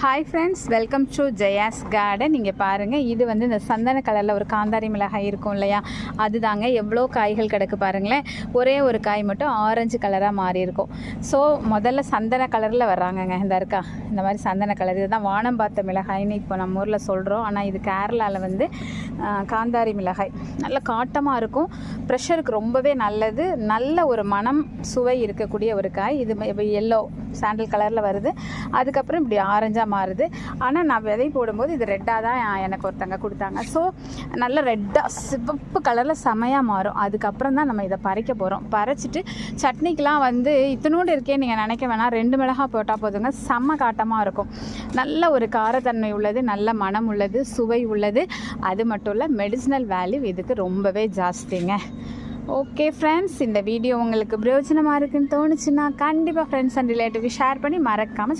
Hi friends, welcome to Jaya's garden. நீங்கள் பாருங்கள், இது வந்து இந்த சந்தன கலரில் ஒரு காந்தாரி மிளகாய் இருக்கும் இல்லையா, அதுதாங்க. எவ்வளோ காய்கள் கிடக்கு பாருங்களேன். ஒரே ஒரு காய் மட்டும் ஆரஞ்சு கலராக மாறி இருக்கும். ஸோ முதல்ல சந்தன கலரில் வர்றாங்கங்க. இந்த இருக்கா, இந்த மாதிரி சந்தன கலர். இதுதான் வானம் பார்த்த மிளகாய்னு இப்போ நம்ம ஊரில் சொல்கிறோம். ஆனால் இது கேரளாவில் வந்து காந்தாரி மிளகாய். நல்ல காட்டமாக இருக்கும், ப்ரெஷருக்கு ரொம்பவே நல்லது. நல்ல ஒரு மனம் சுவை இருக்கக்கூடிய ஒரு காய். இது இப்போ எல்லோ சாண்டல் கலரில் வருது, அதுக்கப்புறம் இப்படி ஆரஞ்சாக மாறுது. ஆனால் நான் விதை போடும்போது இது ரெட்டாக தான் எனக்கு ஒருத்தங்க கொடுத்தாங்க. ஸோ நல்ல ரெட்டாக சிவப்பு கலரில் செமையாக மாறும். அதுக்கப்புறம் தான் நம்ம இதை பறிக்க போகிறோம். பறிச்சிட்டு சட்னிக்கெலாம் வந்து இத்தினோடு இருக்கே நீங்கள் நினைக்க வேணாம், 2 மிளகாய் போட்டால் போதுங்க, செம்ம காட்டமாக இருக்கும். நல்ல ஒரு காரத்தன்மை உள்ளது, நல்ல மனம் உள்ளது, சுவை உள்ளது. அது மட்டும் இல்லை, மெடிசினல் வேல்யூ இதுக்கு ரொம்பவே ஜாஸ்திங்க. ஓகே ஃப்ரெண்ட்ஸ், இந்த வீடியோ உங்களுக்கு பிரயோஜனமாக இருக்குன்னு தோணுச்சுன்னா கண்டிப்பாக ஃப்ரெண்ட்ஸ் அண்ட் ரிலேட்டிவ்க்கு ஷேர் பண்ணி மறக்காமல்